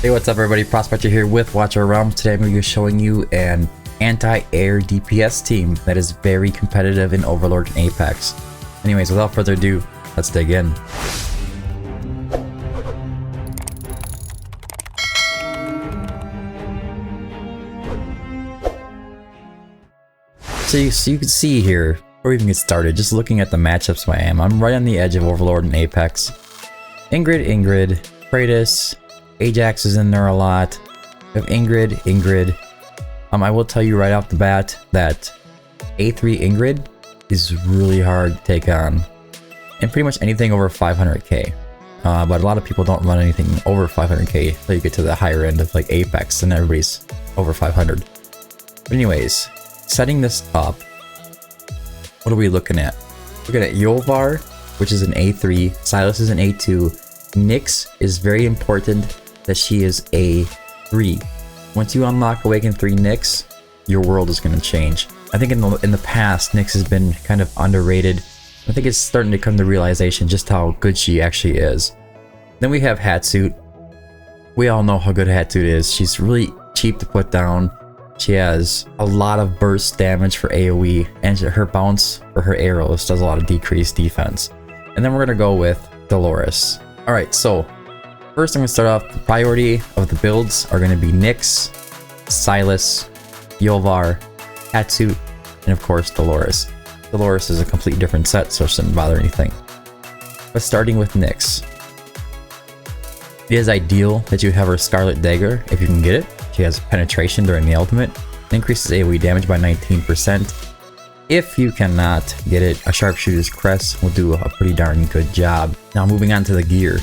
Hey, what's up everybody, Prospector here with Watcher Realms. Today I'm going to be showing you an anti-air DPS team that is very competitive in Overlord and Apex. Anyways, without further ado, let's dig in. So you can see here, before we even get started, just looking at the matchups I'm right on the edge of Overlord and Apex. Ingrid, Praetus, Ajax is in there a lot. We have Ingrid. I will tell you right off the bat that A3 Ingrid is really hard to take on. And pretty much anything over 500k. But a lot of people don't run anything over 500k until you get to the higher end of like Apex and everybody's over 500. But anyways, setting this up, what are we looking at? Looking at Yolvar, which is an A3, Silas is an A2, Nyx is very important that she is A3. Once you unlock Awaken 3 Nyx, your world is going to change. I think in the past, Nyx has been kind of underrated. I think it's starting to come to realization just how good she actually is. Then we have Hatsuit. We all know how good Hatsuit is. She's really cheap to put down. She has a lot of burst damage for AoE, and her bounce for her arrows does a lot of decreased defense. And then we're going to go with Dolores. Alright, so first I'm going to start off. The priority of the builds are going to be Nyx, Silas, Yolvar, Hatsuit, and of course Dolores. Dolores is a completely different set, so it shouldn't bother anything. But starting with Nyx. It is ideal that you have her Scarlet Dagger if you can get it. She has penetration during the ultimate, increases AoE damage by 19%. If you cannot get it, a Sharpshooter's Crest will do a pretty darn good job. Now moving on to the gear.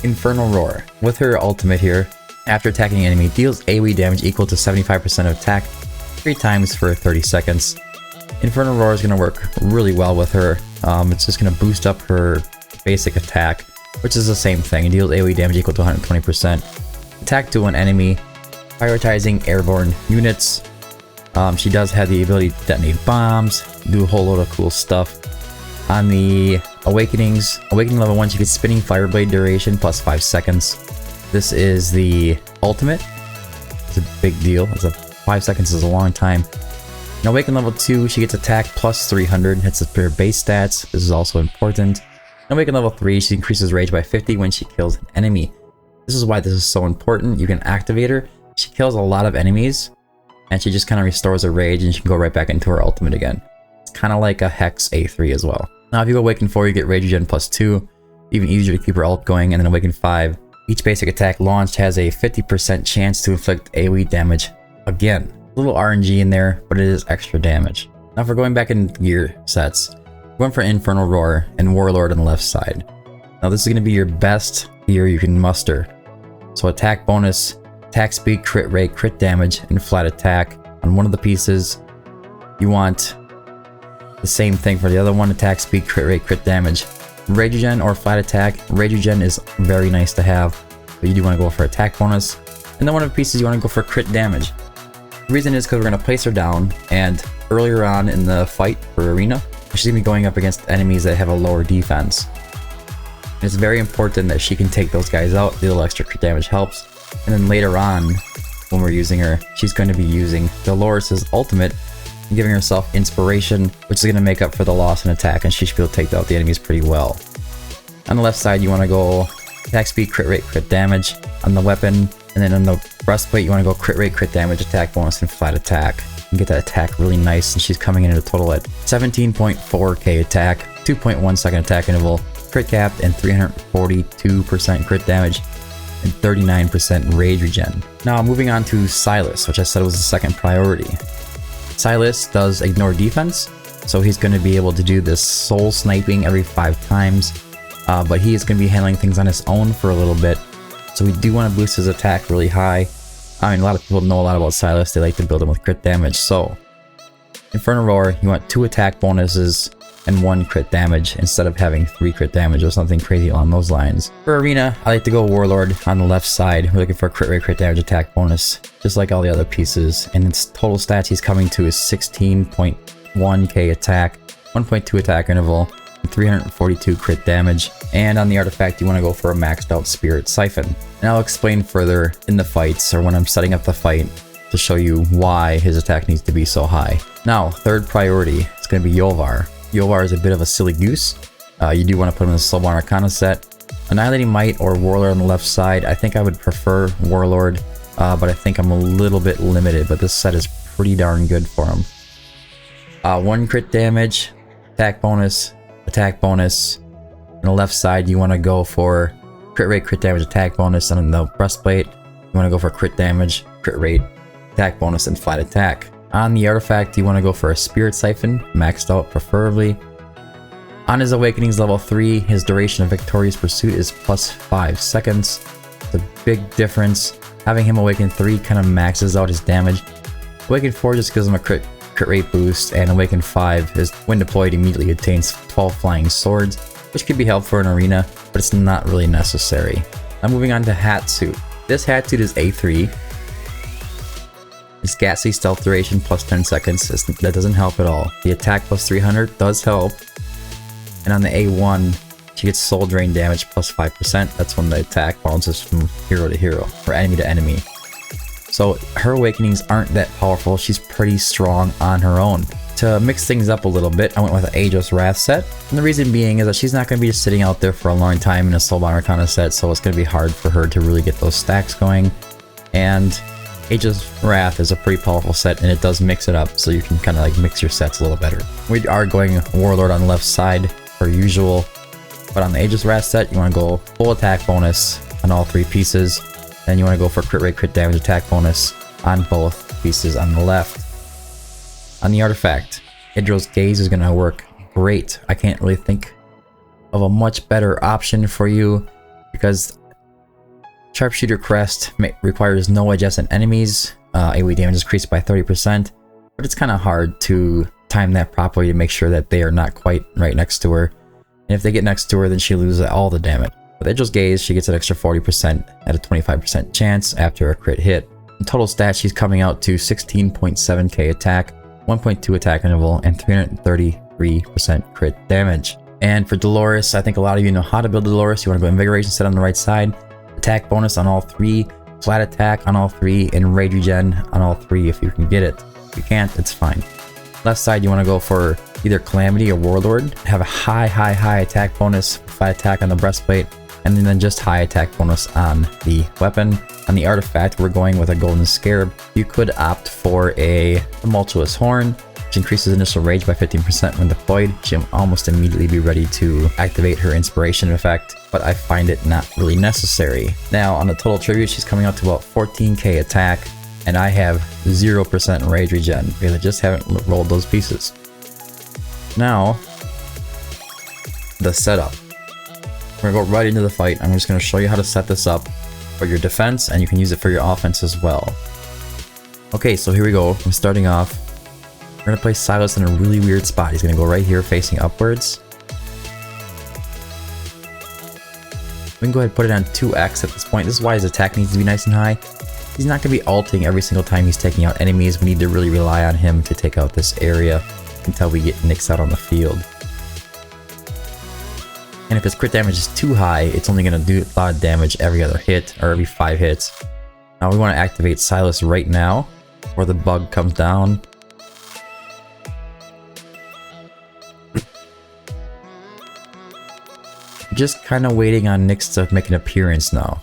Infernal Roar. With her ultimate here, after attacking an enemy, deals AoE damage equal to 75% of attack 3 times for 30 seconds. Infernal Roar is going to work really well with her. It's just going to boost up her basic attack, which is the same thing. It deals AoE damage equal to 120%. Attack to an enemy, prioritizing airborne units. She does have the ability to detonate bombs, do a whole load of cool stuff. On the Awakenings, Awakening level 1, she gets Spinning Fireblade duration plus 5 seconds. This is the ultimate. It's a big deal. 5 seconds is a long time. Now Awaken level 2, she gets attack plus 300, hits her base stats. This is also important. Now Awaken level 3, she increases rage by 50 when she kills an enemy. This is why this is so important. You can activate her. She kills a lot of enemies, and she just kind of restores her rage, and she can go right back into her ultimate again. It's kind of like a Hex A3 as well. Now if you go Awaken 4, you get Rage Regen plus 2, even easier to keep her ult going, and then Awaken 5. Each basic attack launched has a 50% chance to inflict AoE damage again. A little RNG in there, but it is extra damage. Now for going back in gear sets, we're going for Infernal Roar and Warlord on the left side. Now this is going to be your best gear you can muster. So attack bonus, attack speed, crit rate, crit damage, and flat attack on one of the pieces. You want the same thing for the other one, attack speed, crit rate, crit damage. Rage Regen or flat attack. Rage Regen is very nice to have, but you do want to go for attack bonus. And then one of the pieces you want to go for crit damage. The reason is because we're going to place her down, and earlier on in the fight for Arena, she's going to be going up against enemies that have a lower defense. And it's very important that she can take those guys out. The little extra crit damage helps. And then later on, when we're using her, she's going to be using Dolores' ultimate and giving herself inspiration, which is going to make up for the loss in attack, and she should be able to take out the enemies pretty well. On the left side, you want to go attack speed, crit rate, crit damage on the weapon, and then on the breastplate, you want to go crit rate, crit damage, attack bonus, and flat attack. You can get that attack really nice, and she's coming in at a total at 17.4k attack, 2.1 second attack interval, crit cap, and 342% crit damage, and 39% rage regen. Now moving on to Silas, which I said was the second priority. Silas does ignore defense, so he's going to be able to do this soul sniping every 5 times, but he is going to be handling things on his own for a little bit, so we do want to boost his attack really high. I mean, a lot of people know a lot about Silas. They like to build him with crit damage, so Infernal Roar, you want 2 attack bonuses and 1 crit damage instead of having 3 crit damage or something crazy along those lines. For Arena, I like to go Warlord on the left side. We're looking for a crit rate, crit damage, attack bonus, just like all the other pieces. And its total stats he's coming to is 16.1k attack, 1.2 attack interval, and 342 crit damage. And on the artifact, you want to go for a maxed out Spirit Siphon. And I'll explain further in the fights or when I'm setting up the fight to show you why his attack needs to be so high. Now, third priority is going to be Yovar. Yovar is a bit of a silly goose. You do want to put him in the Soulbound Arcana set. Annihilating Might or Warlord on the left side. I think I would prefer Warlord, but I think I'm a little bit limited, but this set is pretty darn good for him. 1 crit damage, attack bonus. On the left side, you want to go for crit rate, crit damage, attack bonus. And on the breastplate, you want to go for crit damage, crit rate, attack bonus, and flat attack. On the artifact, you want to go for a Spirit Siphon, maxed out preferably. On his Awakenings level 3, his duration of Victorious Pursuit is plus 5 seconds. It's a big difference. Having him Awaken 3 kind of maxes out his damage. Awaken 4 just gives him a crit rate boost, and Awaken 5 is when deployed immediately attains 12 flying swords, which could be helpful in arena, but it's not really necessary. Now moving on to Hatsuit. This Hatsuit is A3. His Ghastly Stealth duration plus 10 seconds, that doesn't help at all. The attack plus 300 does help. And on the A1, she gets soul drain damage plus 5%. That's when the attack bounces from hero to hero, or enemy to enemy. So her Awakenings aren't that powerful. She's pretty strong on her own. To mix things up a little bit, I went with an Aegis Wrath set. And the reason being is that she's not going to be just sitting out there for a long time in a Soulbound Arcana set, so it's going to be hard for her to really get those stacks going. And Aegis Wrath is a pretty powerful set, and it does mix it up, so you can kind of like mix your sets a little better. We are going Warlord on the left side, per usual, but on the Aegis Wrath set, you want to go full attack bonus on all 3 pieces, then you want to go for crit rate, crit damage, attack bonus on both pieces on the left. On the artifact, Idra's Gaze is going to work great. I can't really think of a much better option for you, because Sharpshooter Crest requires no adjacent enemies, AoE damage is increased by 30%, but it's kind of hard to time that properly to make sure that they are not quite right next to her. And if they get next to her, then she loses all the damage. With Idra's Gaze, she gets an extra 40% at a 25% chance after a crit hit. In total stats, she's coming out to 16.7k attack, 1.2 attack interval, and 333% crit damage. And for Dolores, I think a lot of you know how to build Dolores. You want to go Invigoration set on the right side, attack bonus on all 3, flat attack on all 3, and rage regen on all 3 if you can get it. If you can't, it's fine. Left side, you want to go for either Calamity or Warlord. Have a high attack bonus, flat attack on the breastplate, and then just high attack bonus on the weapon. On the artifact, we're going with a Golden Scarab. You could opt for a Tumultuous Horn, which increases initial rage by 15% when deployed. She'll almost immediately be ready to activate her inspiration effect, but I find it not really necessary. Now, on the total tribute, she's coming out to about 14k attack, and I have 0% rage regen because I just haven't rolled those pieces. Now, the setup. We're going to go right into the fight. I'm just going to show you how to set this up for your defense, and you can use it for your offense as well. Okay, so here we go. I'm starting off. We're going to place Silas in a really weird spot. He's going to go right here facing upwards. We can go ahead and put it on 2x at this point. This is why his attack needs to be nice and high. He's not going to be ulting every single time he's taking out enemies. We need to really rely on him to take out this area until we get Nyx out on the field. And if his crit damage is too high, it's only going to do a lot of damage every other hit, or every 5 hits. Now we want to activate Silas right now, before the bug comes down. Just kind of waiting on Nyx to make an appearance now.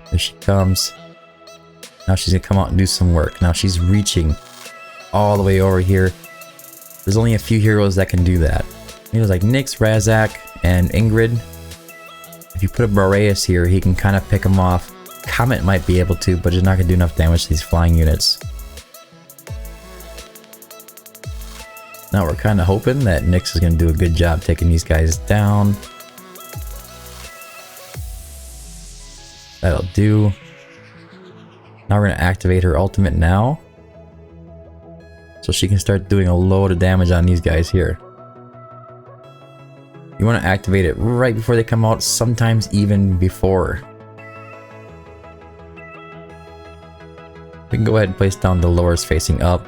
There she comes. Now she's gonna come out and do some work. Now she's reaching all the way over here. There's only a few heroes that can do that. Heroes like Nyx, Razak, and Ingrid. If you put a Praetus here, he can kind of pick them off. Comet might be able to, but it's not gonna do enough damage to these flying units. Now we're kind of hoping that Nyx is gonna do a good job taking these guys down. That'll do. Now we're going to activate her ultimate now, so she can start doing a load of damage on these guys here. You want to activate it right before they come out, sometimes even before. We can go ahead and place down Dolores facing up.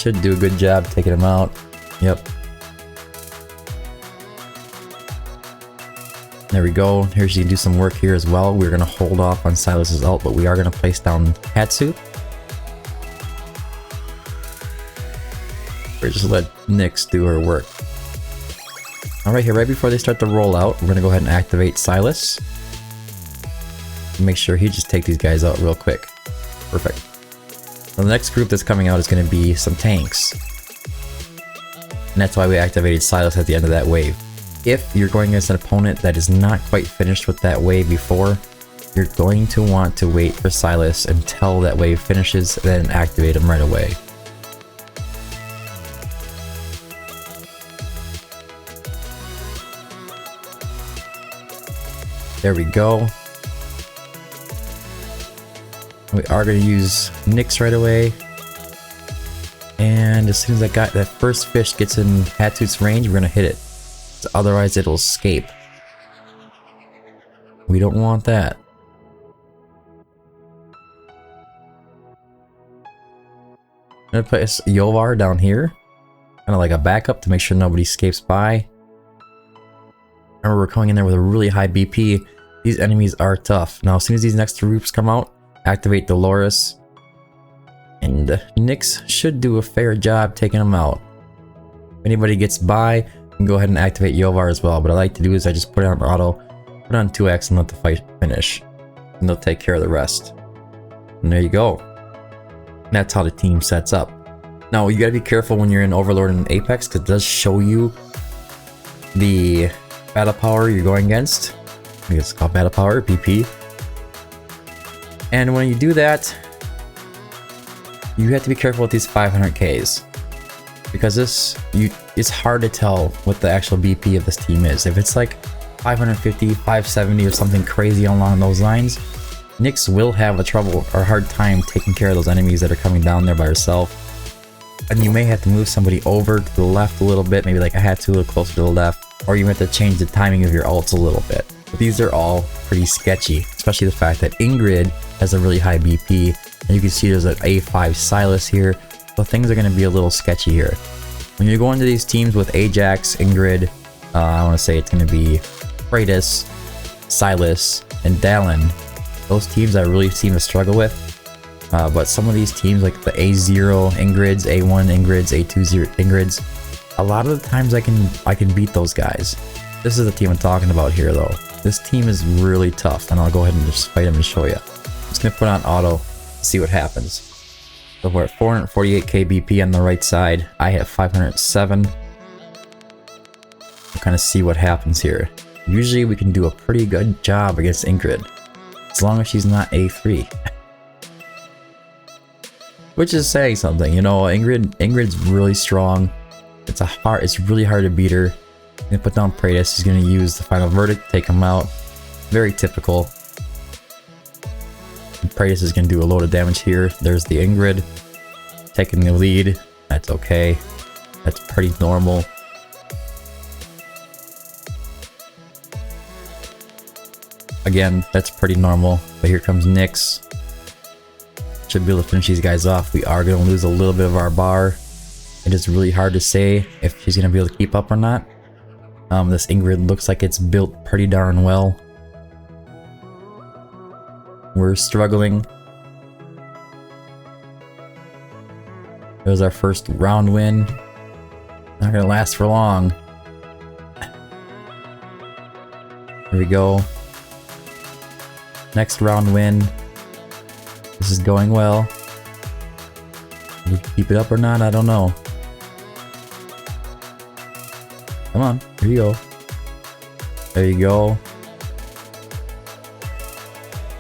should do a good job taking him out. Yep. There we go. Here she can do some work here as well. We're going to hold off on Silas's ult, but we are going to place down Hatsu. Or just let Nyx do her work. Alright, here right before they start the rollout, we're going to go ahead and activate Silas. Make sure he just take these guys out real quick. Perfect. So the next group that's coming out is going to be some tanks. And that's why we activated Silas at the end of that wave. If you're going against an opponent that is not quite finished with that wave before, you're going to want to wait for Silas until that wave finishes, then activate him right away. There we go. We are going to use Nyx right away. And as soon as that first fish gets in Hatsu's range, we're going to hit it. Otherwise it'll escape. We don't want that. I'm going to place Yovar down here. Kind of like a backup to make sure nobody escapes by. Remember, we're coming in there with a really high BP. These enemies are tough. Now as soon as these next groups come out, activate Dolores. And Nyx should do a fair job taking them out. If anybody gets by, go ahead and activate Yovar as well. What I like to do is I just put it on auto, put it on 2x and let the fight finish. And they'll take care of the rest. And there you go. And that's how the team sets up. Now you gotta be careful when you're in Overlord and Apex because it does show you the battle power you're going against. I think it's called battle power, BP. And when you do that, you have to be careful with these 500Ks. Because it's hard to tell what the actual BP of this team is. If it's like 550, 570 or something crazy along those lines, Nyx will have a trouble or hard time taking care of those enemies that are coming down there by herself. And you may have to move somebody over to the left a little bit, maybe like I had to a little closer to the left, or you have to change the timing of your ults a little bit. But these are all pretty sketchy, especially the fact that Ingrid has a really high BP, and you can see there's an A5 Silas here. So things are going to be a little sketchy here. When you go into these teams with Ajax, Ingrid, I want to say it's going to be Praetus, Silas, and Dallin. Those teams I really seem to struggle with. But some of these teams like the A0 Ingrids, A1 Ingrids, A2 Ingrids, a lot of the times I can beat those guys. This is the team I'm talking about here though. This team is really tough, and I'll go ahead and just fight them and show you. I'm just going to put on auto, see what happens. So we're at 448k BP on the right side. I have 507. We'll kind of see what happens here. Usually we can do a pretty good job against Ingrid, as long as she's not A3. Which is saying something, you know. Ingrid's really strong. It's really hard to beat her. I'm gonna put down Praetus. He's gonna use the final verdict, take him out. Very typical. Praetus is going to do a load of damage here. There's the Ingrid taking the lead. That's okay. That's pretty normal. Again, that's pretty normal. But here comes Nyx. Should be able to finish these guys off. We are going to lose a little bit of our bar. It is really hard to say if she's going to be able to keep up or not. This Ingrid looks like it's built pretty darn well. We're struggling. There's our first round win. Not gonna last for long. Here we go. Next round win. This is going well. Will we keep it up or not? I don't know. Come on, here you go. There you go.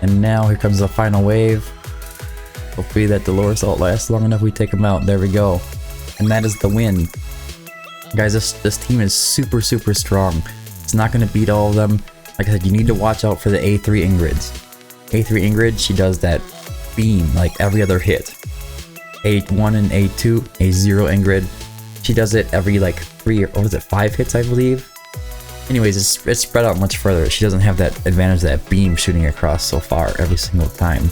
And now here comes the final wave. Hopefully that Dolores ult lasts long enough we take him out. There we go. And that is the win. Guys, this team is super strong. It's not going to beat all of them. Like I said, you need to watch out for the A3 Ingrids. A3 Ingrid, she does that beam like every other hit. A1 and A2, A0 Ingrid, she does it every like 3 or what is it, 5 hits I believe. Anyways, it's spread out much further. She doesn't have that advantage of that beam shooting across so far every single time.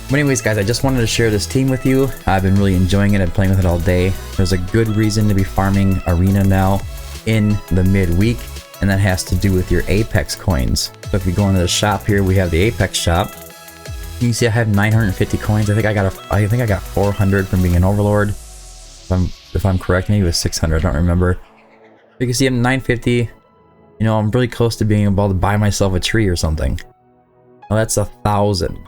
But anyways, guys, I just wanted to share this team with you. I've been really enjoying it and playing with it all day. There's a good reason to be farming Arena now in the midweek, and that has to do with your Apex coins. So if you go into the shop here, we have the Apex shop. You can see I have 950 coins. I think I got 400 from being an Overlord. If I'm correct, maybe it was 600. I don't remember. You can see I'm 950. You know, I'm really close to being able to buy myself a tree or something. Well, that's 1,000.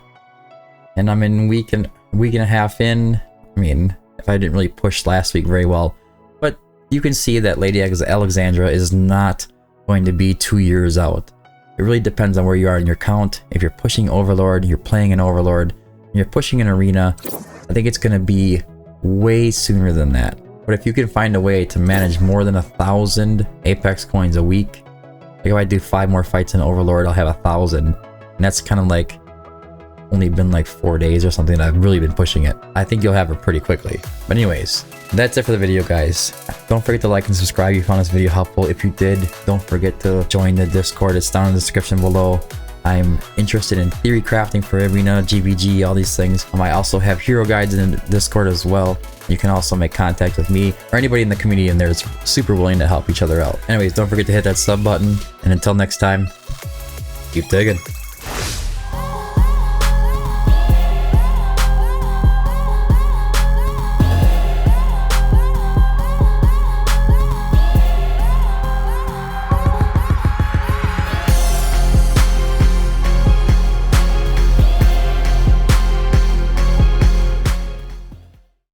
And I'm in week and a half in. I mean, if I didn't really push last week very well. But you can see that Lady Alexandra is not going to be 2 years out. It really depends on where you are in your count. If you're pushing Overlord, you're playing an Overlord, you're pushing an Arena, I think it's going to be way sooner than that. But if you can find a way to manage more than 1,000 Apex coins a week, like if I do 5 more fights in Overlord, I'll have 1,000. And that's kind of like only been like 4 days or something that I've really been pushing it. I think you'll have it pretty quickly. But anyways, that's it for the video, guys. Don't forget to like and subscribe if you found this video helpful. If you did, don't forget to join the Discord. It's down in the description below. I'm interested in theory crafting for Arena, GVG, all these things. I also have hero guides in the Discord as well. You can also make contact with me or anybody in the community in there is super willing to help each other out. Anyways, don't forget to hit that sub button. And until next time, keep digging.